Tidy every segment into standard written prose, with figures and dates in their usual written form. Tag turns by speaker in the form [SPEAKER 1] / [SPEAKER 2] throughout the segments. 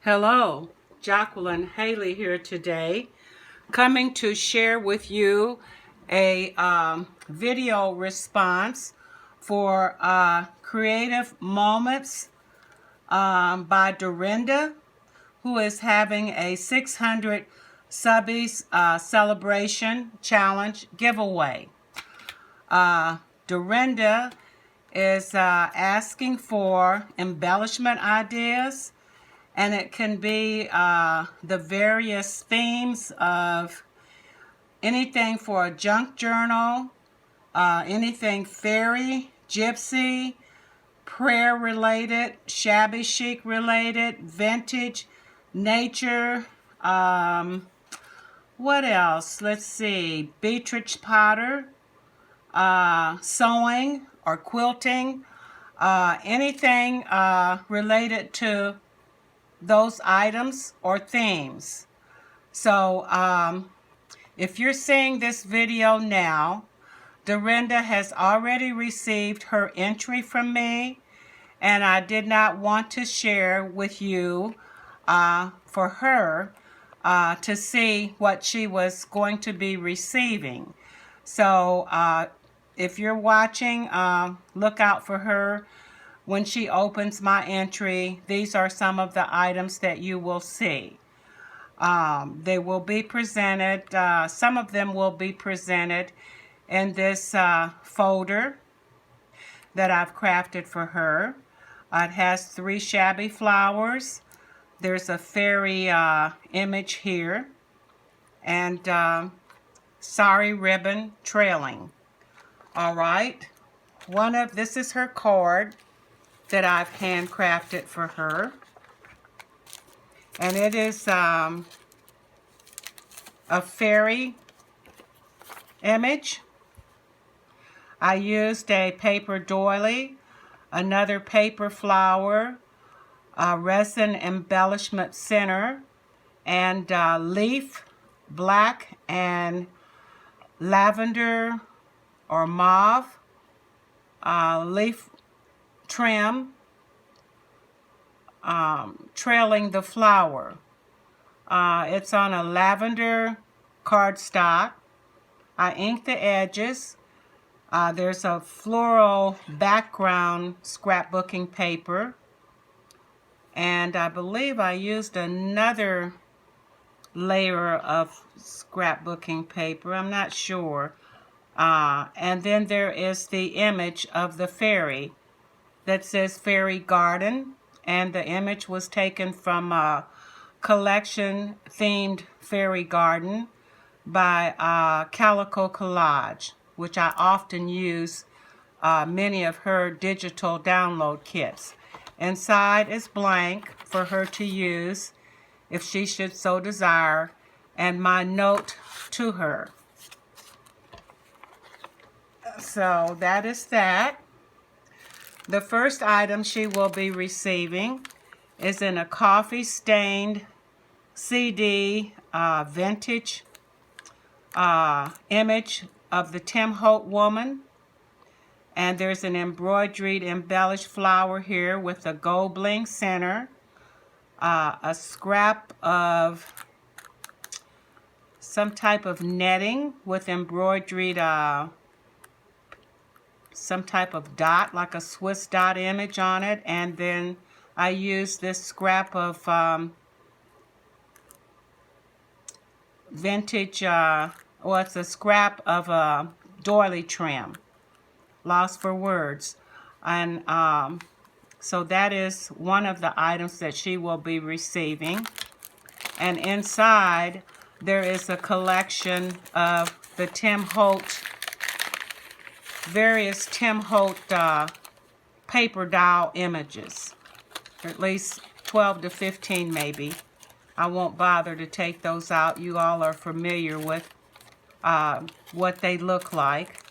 [SPEAKER 1] Hello, Jacqueline Haley here today, coming to share with you a video response for Creative Moments by Durinda, who is having a 600 subbies celebration challenge giveaway. Durinda is asking for embellishment ideas, and it can be the various themes of anything for a junk journal, anything fairy, gypsy, prayer related, shabby chic related, vintage, nature, what else? Let's see, Beatrix Potter, sewing or quilting, anything related to those items or themes. So if you're seeing this video now, Durinda has already received her entry from me, and I did not want to share with you for her to see what she was going to be receiving. So if you're watching, look out for her. When she opens my entry, these are some of the items that you will see. They will be presented, some of them will be presented in this folder that I've crafted for her. It has 3 shabby flowers. There's a fairy image here, and sari ribbon trailing. All right, this is her card that I've handcrafted for her, and it is a fairy image. I used a paper doily, another paper flower, a resin embellishment center, and leaf, black and lavender or mauve leaf trim, trailing the flower. It's on a lavender cardstock. I inked the edges. There's a floral background scrapbooking paper, and I believe I used another layer of scrapbooking paper. I'm not sure. And then there is the image of the fairy that says Fairy Garden, and the image was taken from a collection themed fairy garden by Calico Collage, which I often use many of her digital download kits. Inside is blank for her to use if she should so desire, and my note to her. So that is that. The first item she will be receiving is in a coffee-stained CD vintage image of the Tim Holt woman. And there's an embroidered embellished flower here with a gold bling center, a scrap of some type of netting with embroidered some type of dot, like a Swiss dot image on it. And then I used this scrap of vintage, it's a scrap of a doily trim. Lost for words. And so that is one of the items that she will be receiving. And inside there is a collection of the various Tim Holt paper doll images, at least 12 to 15 maybe. I won't bother to take those out. You all are familiar with what they look like,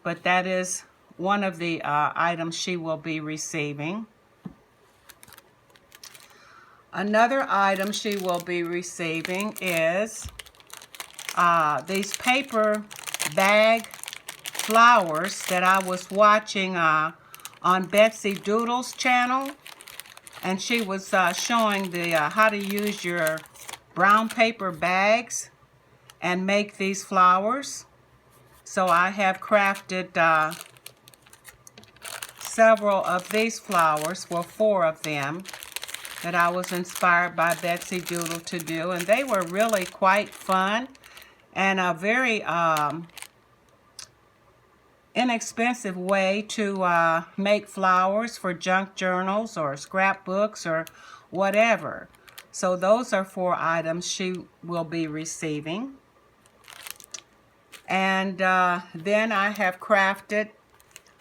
[SPEAKER 1] but that is one of the items she will be receiving. Another item she will be receiving is these paper bag flowers that I was watching on Betsy Doodle's channel, and she was showing the how to use your brown paper bags and make these flowers. So I have crafted several of these flowers, well, 4 of them, that I was inspired by Betsy Doodle to do, and they were really quite fun and a very inexpensive way to make flowers for junk journals or scrapbooks or whatever. So those are 4 items she will be receiving. And then I have crafted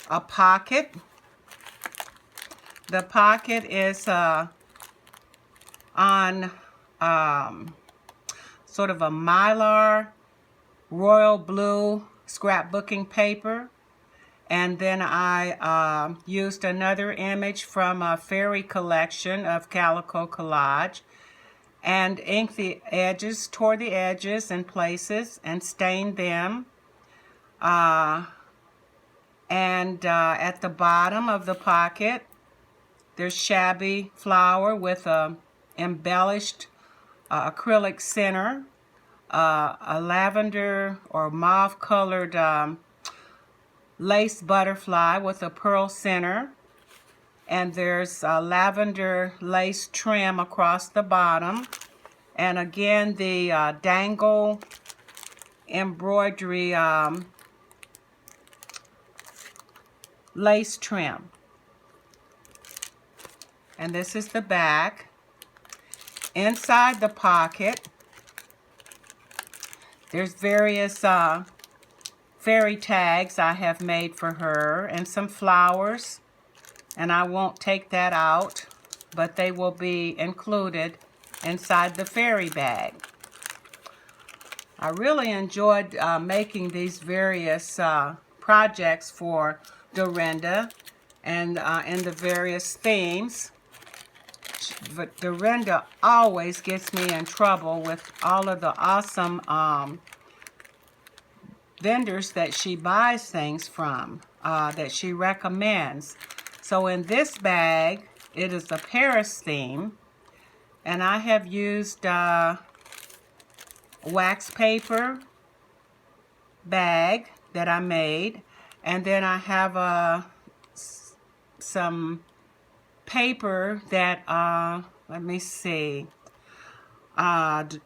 [SPEAKER 1] a pocket. The pocket is on sort of a mylar royal blue scrapbooking paper. And then I used another image from a fairy collection of Calico Collage and inked the edges, tore the edges in places and stained them. And at the bottom of the pocket, there's shabby flower with a embellished acrylic center, a lavender or mauve colored lace butterfly with a pearl center, and there's a lavender lace trim across the bottom, and again the dangle embroidery lace trim. And this is the back. Inside the pocket, there's various fairy tags I have made for her and some flowers, and I won't take that out, but they will be included inside the fairy bag. I really enjoyed making these various projects for Durinda and in the various themes. But Durinda always gets me in trouble with all of the awesome vendors that she buys things from, that she recommends. So in this bag, it is a Paris theme, and I have used wax paper bag that I made, and then I have some paper that, let me see, what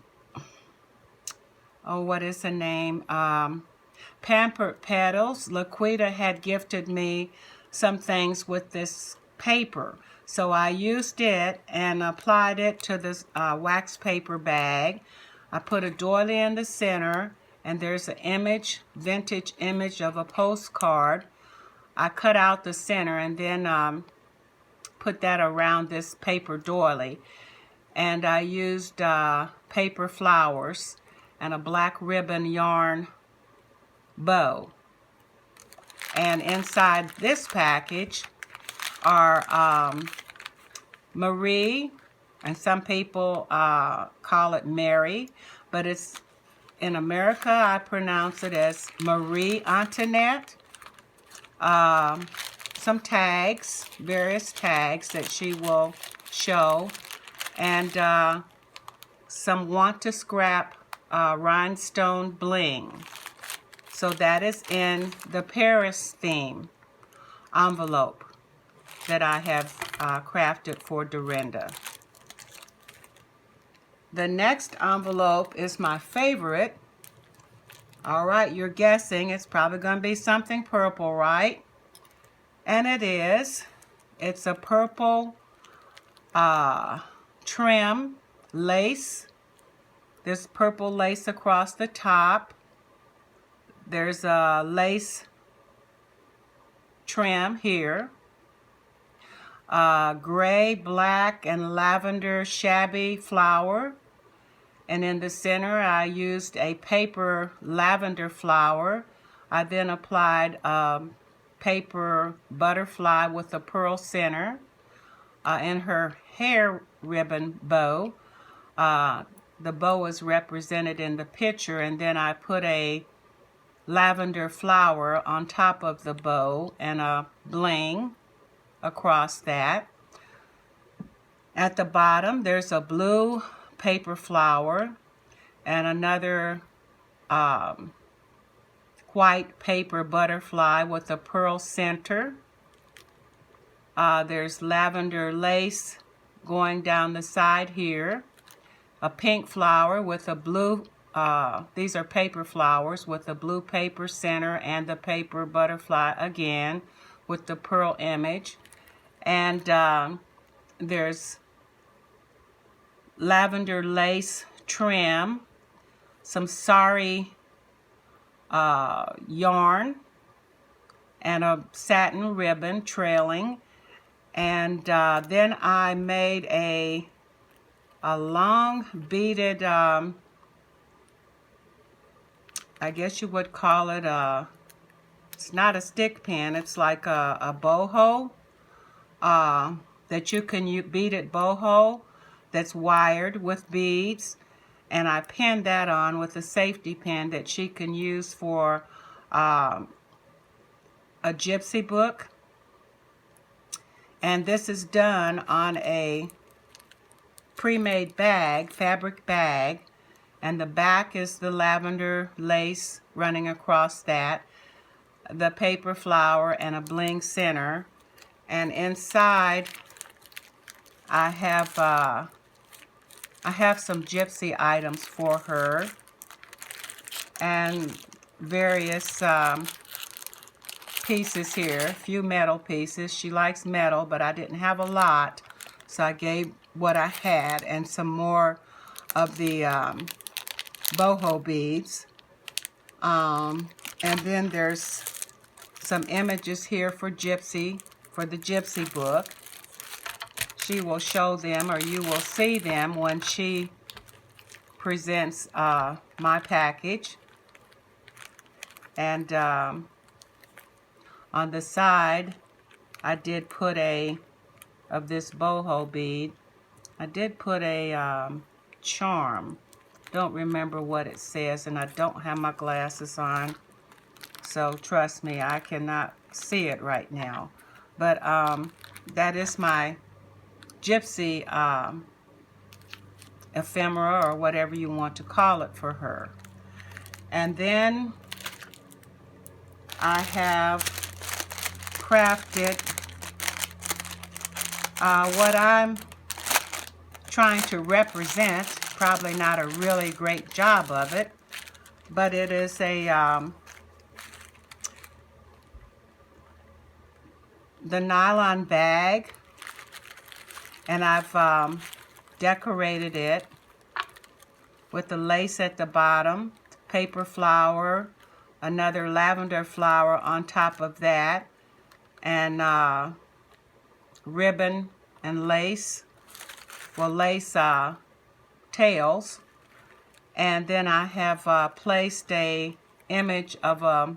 [SPEAKER 1] is the name? Pampered Petals. Laquita had gifted me some things with this paper. So I used it and applied it to this wax paper bag. I put a doily in the center, and there's an image, vintage image of a postcard. I cut out the center and then put that around this paper doily. And I used paper flowers and a black ribbon yarn bow. And inside this package are Marie, and some people call it Mary, but it's in America I pronounce it as Marie Antoinette. Some tags, various tags that she will show, and some want to scrap rhinestone bling. So that is in the Paris theme envelope that I have crafted for Durinda. The next envelope is my favorite. All right, you're guessing it's probably going to be something purple, right? And it is. It's a purple trim lace. There's purple lace across the top. There's a lace trim here. Gray, black, and lavender shabby flower. And in the center, I used a paper lavender flower. I then applied paper butterfly with a pearl center. In her hair ribbon bow, the bow is represented in the picture, and then I put a lavender flower on top of the bow and a bling across that. At the bottom, there's a blue paper flower and another white paper butterfly with a pearl center. There's lavender lace going down the side here. A pink flower with a blue, these are paper flowers with a blue paper center and the paper butterfly again with the pearl image. And there's lavender lace trim, some sari yarn, and a satin ribbon trailing. And then I made a long beaded, I guess you would call it it's not a stick pin, it's like a boho that you can beaded boho that's wired with beads. And I pinned that on with a safety pin that she can use for a gypsy book. And this is done on a pre-made bag, fabric bag, and the back is the lavender lace running across that, the paper flower, and a bling center. And inside I have some gypsy items for her and various pieces here, a few metal pieces. She likes metal, but I didn't have a lot, so I gave what I had, and some more of the boho beads. And then there's some images here for Gypsy, for the Gypsy book. She will show them, or you will see them when she presents my package. And on the side, I did put of this boho bead, I did put a charm. Don't remember what it says, and I don't have my glasses on, so trust me, I cannot see it right now. But that is my gypsy ephemera, or whatever you want to call it, for her. And then I have crafted what I'm trying to represent. Probably not a really great job of it, but it is the nylon bag, and I've decorated it with the lace at the bottom, paper flower, another lavender flower on top of that, and ribbon and lace, well, lace tails. And then I have placed a image of a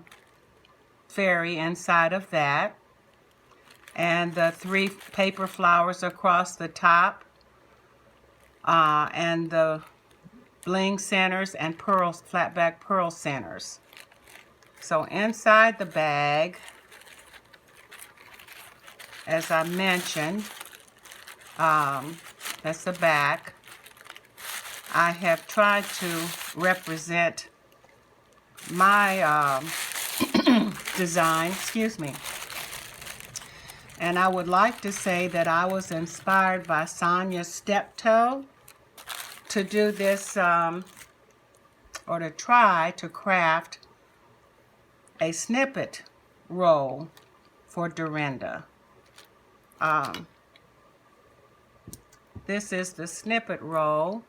[SPEAKER 1] fairy inside of that, and the 3 paper flowers across the top, and the bling centers and pearls, flat back pearl centers. So inside the bag, as I mentioned, that's the back. I have tried to represent my design, excuse me. And I would like to say that I was inspired by Sonia Steptoe to do this, or to try to craft a snippet roll for Durinda. This is the snippet roll.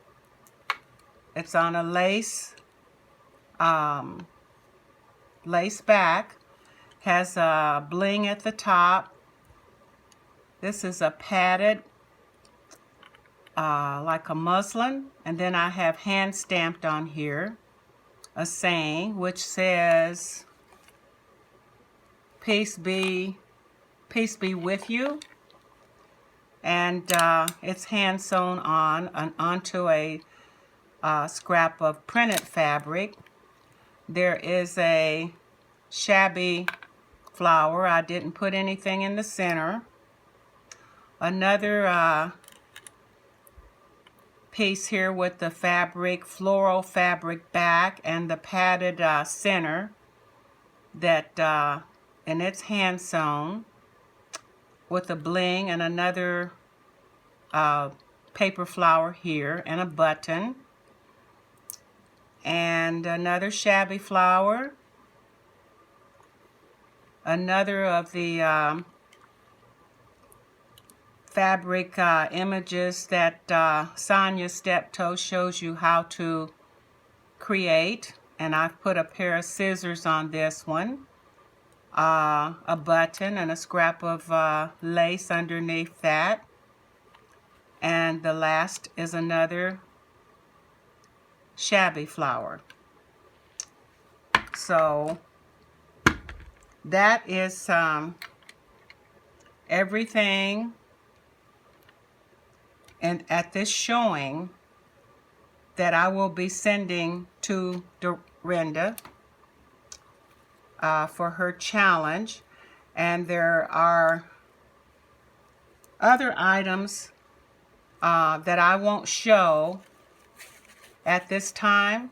[SPEAKER 1] It's on a lace back, has a bling at the top. This is a padded, like a muslin, and then I have hand stamped on here a saying which says, "Peace be with you," and it's hand sewn onto a scrap of printed fabric. There is a shabby flower. I didn't put anything in the center. Another piece here with the fabric, floral fabric back and the padded center that and it's hand sewn with a bling and another paper flower here and a button and another shabby flower, another of the fabric images that Sonia Steptoe shows you how to create, and I've put a pair of scissors on this one, a button and a scrap of lace underneath that, and the last is another shabby flower. So that is everything and at this showing that I will be sending to Durinda for her challenge. And there are other items that I won't show at this time,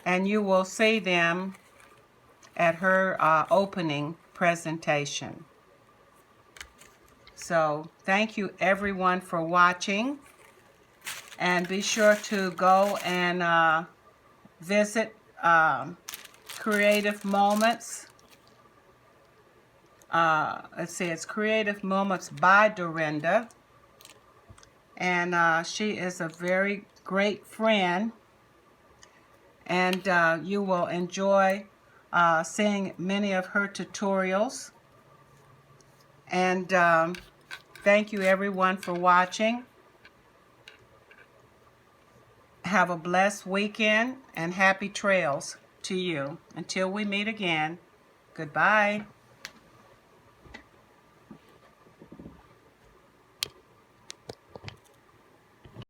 [SPEAKER 1] and you will see them at her opening presentation. So thank you everyone for watching, and be sure to go and visit Creative Moments. Let's see, it's Creative Moments by Durinda, and she is a very great friend, and you will enjoy seeing many of her tutorials. And thank you everyone for watching. Have a blessed weekend and happy trails to you. Until we meet again, goodbye.